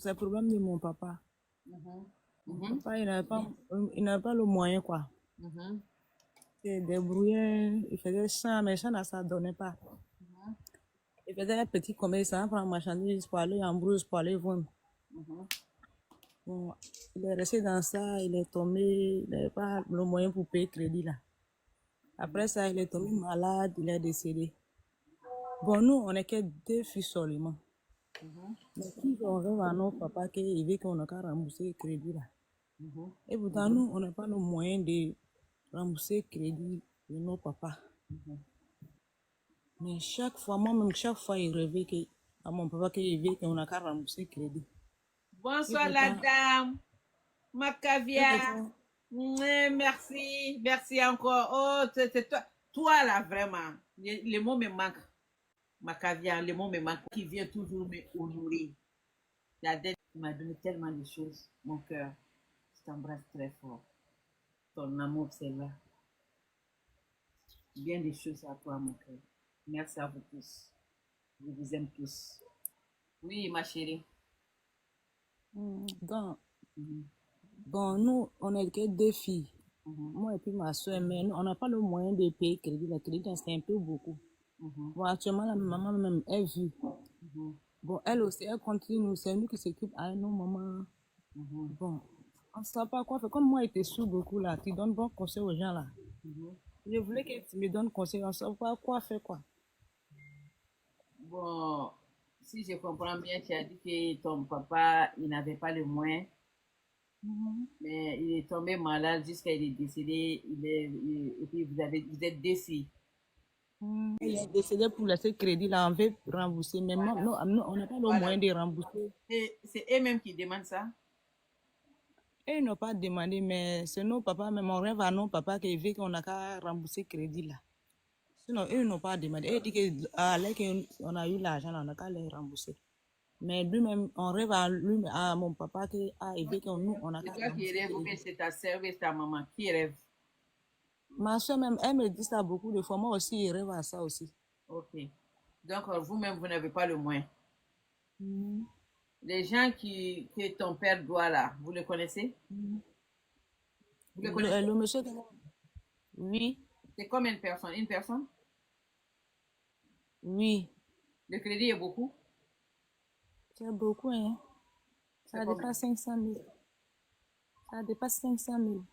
c'est le problème de mon papa. Mhm. Mon Mhm. papa, il n'avait pas le moyen, quoi. Mhm. Il se débrouillait, il faisait ça, mais ça ne ça donnait pas. Mhm. Il faisait un petit commerce, hein, prendre marchandises pour aller en brousse, pour aller vendre. Mhm. Bon, il est resté dans ça, il est tombé, il n'avait pas le moyen pour payer crédit, là. Après ça, il est tombé malade, il est décédé. Bon, nous, on n'est que deux filles seulement. Mhm. Mais qui on rêve à nos papas qu'il veut qu'on a qu'à rembourser le crédit, là. Mhm. Et pourtant, nous, on n'a pas le moyen de rembourser le crédit de nos papas. Mhm. Mais chaque fois, moi-même, chaque fois, il rêvait que, à mon papa qu'il veut qu'on a qu'à rembourser le crédit. Et Bonsoir la pourtant, dame, et Macavia. pourtant, Merci, merci encore. Oh, c'est toi, toi là vraiment. Les mots me manquent, Macavia, les mots me manquent. Qui vient toujours me honorer. La dette m'a donné tellement de choses, mon cœur. Je t'embrasse très fort. Ton amour, c'est là. Bien des choses à toi, mon cœur. Merci à vous tous. Je vous aime tous. Oui, ma chérie. donc, Mhm. bon, nous, on est que deux filles. Mhm. Moi et puis ma soeur, mais nous, on n'a pas le moyen de payer le crédit. Le crédit, c'est un peu beaucoup. Mhm. Bon, actuellement, la maman même est vue. Mhm. Bon, elle aussi, elle continue. C'est nous qui s'occupe à nos mamans. Mhm. Bon, on ne sait pas quoi faire. Comme moi, j'étais sous beaucoup là, tu donnes bon conseil aux gens là. Mhm. Je voulais que tu me donnes conseil, on ne sait pas quoi faire quoi. Bon, si je comprends bien, tu as dit que ton papa, il n'avait pas les moyens, mais il est tombé malade jusqu'à il est décédé. Et puis vous êtes deux filles. Il est décédé pour laisser crédit là, on veut rembourser. Mais non, Voilà, on n'a pas le voilà. moyen de rembourser. Et c'est eux-mêmes qui demandent ça. Et ils n'ont pas demandé, mais c'est nos papas, même on rêve à nos papas qui veulent qu'on a qu'à rembourser crédit là. Sinon, eux n'ont pas demandé. Eux disent qu'on a eu l'argent, on a qu'à les rembourser. Mais lui-même, on rêve à lui, à mon papa qui a aidé qu'on nous, on a C'est qu'à toi qui rembourser rêves ou bien crédit. c'est ta sœur ou bien c'est ta maman qui rêve. Ma soeur même, elle me dit ça beaucoup de fois. Moi aussi, je rêve à ça aussi. Ok. Donc, vous-même, vous n'avez pas le moyen. Mhm. Les gens que ton père doit là, vous les connaissez? Vous les connaissez? Le monsieur, oui, C'est combien de personnes? Une personne? oui, Le crédit est beaucoup? c'est beaucoup, hein. C'est Ça combien? dépasse 500 000. Ça dépasse 500 000.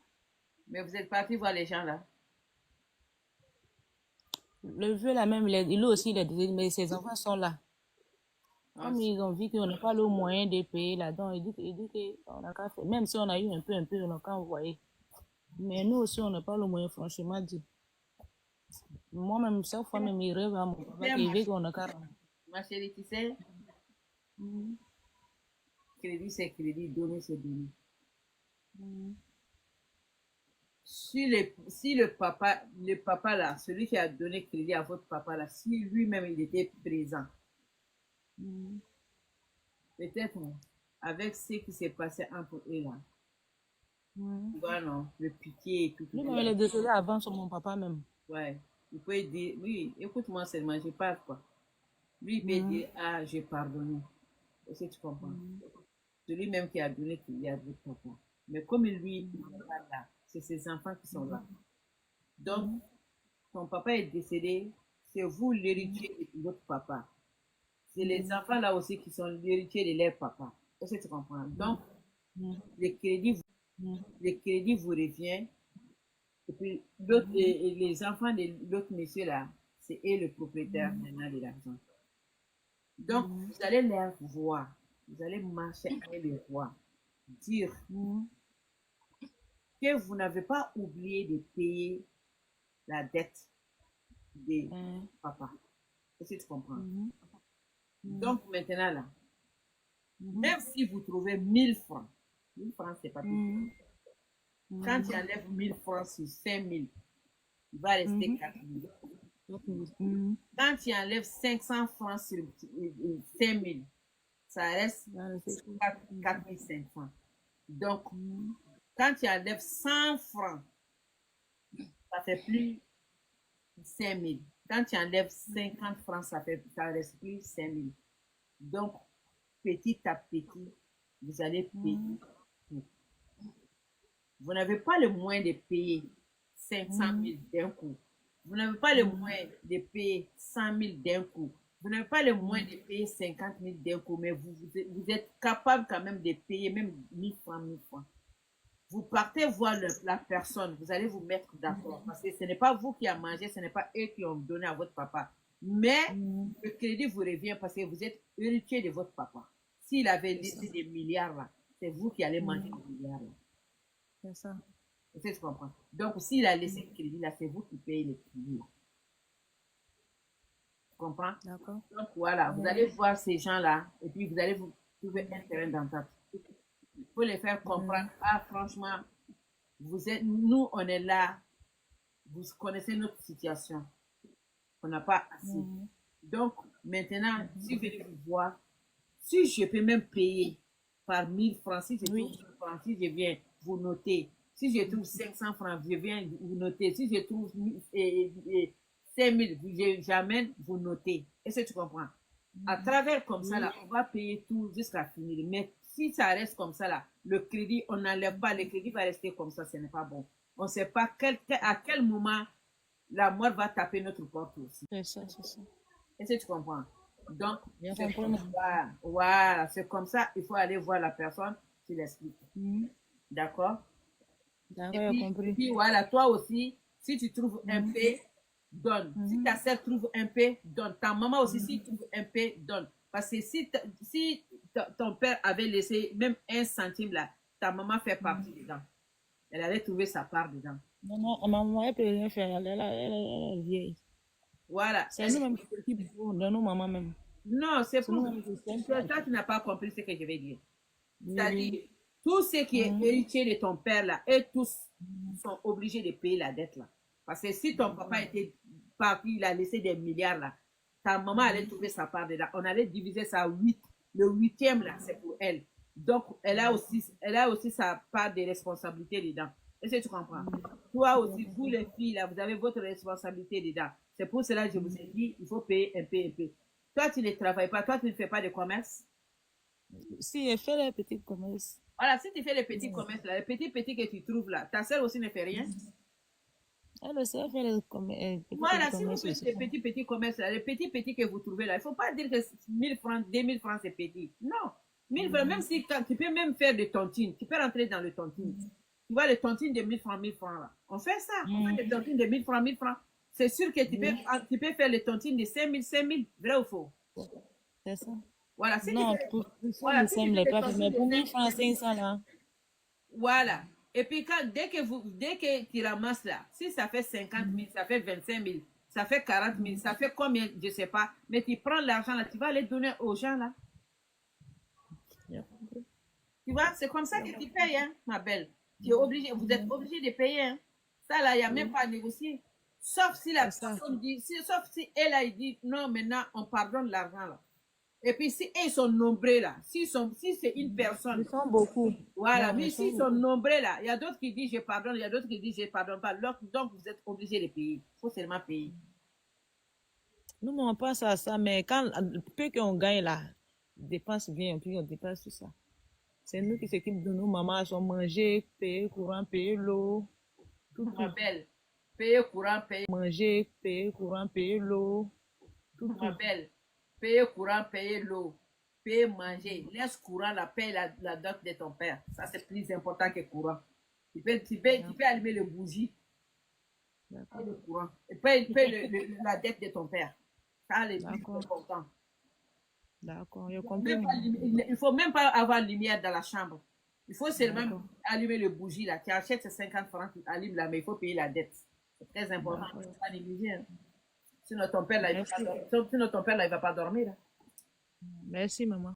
Mais vous êtes parti voir les gens là. Le vieux là même, il aussi, il est décédé, mais ses enfants sont là. Ah, Comme ils ont vu qu'on n'a pas le moyen de payer là-dedans, il dit qu'on a qu'à faire. Même si on a eu un peu, on a qu'à envoyer. Mais nous aussi, on n'a pas le moyen, franchement dit. Moi-même, chaque fois, même, il rêve à mon tu papa sais, qu'il veut qu'on a qu'à rendre. ma chérie, tu sais, crédit c'est crédit, donner c'est donner. Si le papa là, celui qui a donné crédit à votre papa là, si lui-même il était présent, peut-être avec ce qui s'est passé entre eux là, tu vois, non, le pitié et tout, tout, tout. Lui-même, il est décédé avant sur mon papa même. Ouais, il peut dire, oui, écoute-moi seulement, je parle quoi. Lui, il peut dire, ah, j'ai pardonné. Est-ce que tu comprends? Celui même qui a donné crédit à votre papa. Mais comme lui, il n'est pas là, c'est ses enfants qui sont là. Donc, ton papa est décédé, c'est vous l'héritier de votre papa. C'est les enfants là aussi qui sont l'héritier de leur papa. Est-ce que tu comprends? Donc, le crédit, le crédit vous revient. Et puis, et les enfants de l'autre monsieur là, c'est eux le propriétaire maintenant de l'argent. Donc, vous allez les voir. Vous allez marcher avec les rois. Dire que vous n'avez pas oublié de payer la dette de papa. Est-ce que tu comprends? Donc, maintenant là, même si vous trouvez 1000 francs, 1000 francs, c'est pas tout. Quand tu enlèves 1000 francs sur 5000, il va rester 4000. Quand tu enlèves 500 francs sur 5000, ça reste 4500. Donc, quand tu enlèves 100 francs, ça fait plus 5000. Quand tu enlèves 50 francs, ça reste plus 5000. Donc, petit à petit, Vous allez payer Mhm. tout. Vous n'avez pas le moyen de payer 500 Mhm. 000 d'un coup. Vous n'avez pas le Mhm. moyen de payer 100 000 d'un coup. Vous n'avez pas le moyen Mhm. de payer 50 000 d'un coup, mais vous êtes capable quand même de payer même 1000 francs, 1000 francs. Vous partez voir la personne, vous allez vous mettre d'accord. Parce que ce n'est pas vous qui avez mangé, ce n'est pas eux qui ont donné à votre papa. Mais Mhm. le crédit vous revient parce que vous êtes héritier de votre papa. S'il avait C'est ça. laissé des milliards là, c'est vous qui allez manger Mhm. des milliards là. C'est ça. Est-ce que tu comprends? Donc, s'il a laissé le crédit là, c'est vous qui payez le crédit là. Tu comprends? D'accord. Donc, voilà, vous Ouais. allez voir ces gens-là et puis vous allez vous trouver un terrain d'entente. Il faut les faire comprendre. Mhm. Ah, franchement, nous, on est là. Vous connaissez notre situation. On n'a pas assez. Mhm. Donc, maintenant, Mhm. si vous venez vous voir, si je peux même payer par 1000 francs, si je trouve Oui. 1000 francs, si je viens vous noter, si je trouve 500 francs, je viens vous noter, si je trouve 5000, j'amène vous noter. Est-ce que tu comprends? À Mhm. travers comme ça, Oui. là, on va payer tout jusqu'à finir. Mais si ça reste comme ça, là, le crédit, on n'enlève pas, le crédit va rester comme ça, ce n'est pas bon. On ne sait pas à quel moment la mort va taper notre porte aussi. C'est ça, c'est ça. Est-ce que tu comprends? Donc, Bien c'est compris, comme maman. ça. Voilà, c'est comme ça. Il faut aller voir la personne, tu l'expliques. Mhm. D'accord? D'accord, j'ai Et compris. puis voilà, toi aussi, si tu trouves un Mhm. P, donne. Si Mhm. ta sœur trouve un P, donne. Ta maman aussi, si Mhm. trouve un P, donne. Parce que si ton père avait laissé même un centime là, ta maman fait partie Mhm. dedans. Elle allait trouver sa part dedans. Non, non, maman, elle peut rien faire. Elle est vieille. Voilà. C'est nous-mêmes qui s'occupons de nos mamans même. Non, c'est C'est pour nous-mêmes qui sommes. toi, tu n'as pas compris ce que je vais dire. Oui, oui. C'est-à-dire, tout ce qui est Mhm. héritier de ton père là, et tous sont obligés de payer la dette là. Parce que si ton papa Mhm. était parti, il a laissé des milliards là, ta maman allait Mhm. trouver sa part dedans. On allait diviser ça à 8. Le huitième là, c'est pour elle. Donc, elle a aussi sa part de responsabilité dedans. Est-ce que tu comprends? Toi Bien aussi, vous compris. les filles là, vous avez votre responsabilité dedans. C'est pour cela que je vous ai dit, il faut payer un peu, un peu. Toi, tu ne travailles pas, toi, tu ne fais pas de commerce. Si elle fait les petits commerces, Voilà, si tu fais les petits commerces là, les petits que tu trouves là, ta soeur aussi ne fait rien. elle aussi, elle fait les petits Voilà, si vous commerces faites aussi. les petits commerces là, les petits que vous trouvez là, il ne faut pas dire que 1000 francs, 2000 francs c'est petit. Non, 1000 francs, même Mhm. si quand, tu peux même faire des tontines, tu peux rentrer dans le tontine. Tu vois les tontines de 1000 francs là. On fait ça, on fait des Mhm. tontines de 1000 francs, 1000 francs. C'est sûr que Oui, tu peux faire les tontines de 5000, vrai ou faux? c'est ça. Voilà, si tu Non, fais, pour ça, voilà, le si tu sème, fais les des pas fait. tontines Mais de pour 1000 francs, 5000, 500 là. voilà. Et puis dès que tu ramasses là, si ça fait 50 000, Mhm. ça fait 25 000, ça fait 40 000, Mhm. ça fait combien, je ne sais pas, mais tu prends l'argent là, tu vas les donner aux gens là. Bien compris. Tu vois, c'est comme ça Bien que tu compris. payes, hein, ma belle. Tu es obligé, vous êtes Mhm. obligé de payer, hein. Ça là, il n'y a même Oui, pas à négocier. Sauf si la c'est ça. personne dit, sauf si elle a dit, non, maintenant, on pardonne l'argent là. Et puis si ils sont nombreux là, si c'est une personne. Ils sont beaucoup. Voilà, Non, ils mais sont s'ils sont beaucoup. nombreux là, il y a d'autres qui disent je pardonne, il y a d'autres qui disent je pardonne pas. Donc vous êtes obligé de payer. Il faut seulement payer. Nous, on pense à ça, mais quand peu qu'on gagne là, dépense bien, puis on dépense tout ça. C'est nous qui s'occupons de nos mamans, sont manger, payer courant, payer l'eau, tout, Ma tout. belle, payer courant, payer, Manger, payer courant, payer l'eau, tout, ma tout. belle, payer courant, payer l'eau, payer manger. Laisse courant la paye la dot de ton père. Ça c'est plus important que courant. Tu peux allumer le bougie et D'accord, le courant. Et paye la dette de ton père. Ça c'est le plus d'accord, important. d'accord. J'ai compris, maman. Il faut même pas avoir lumière dans la chambre. Il faut seulement D'accord, allumer le bougie là. Tu achètes ces 50 francs, tu allumes là, mais il faut payer la dette. C'est très important. Il ne d'accord. faut pas négliger, hein. Sinon ton père là, il va pas Merci. dormir. Sinon ton père là, il va pas dormir là. Merci, maman.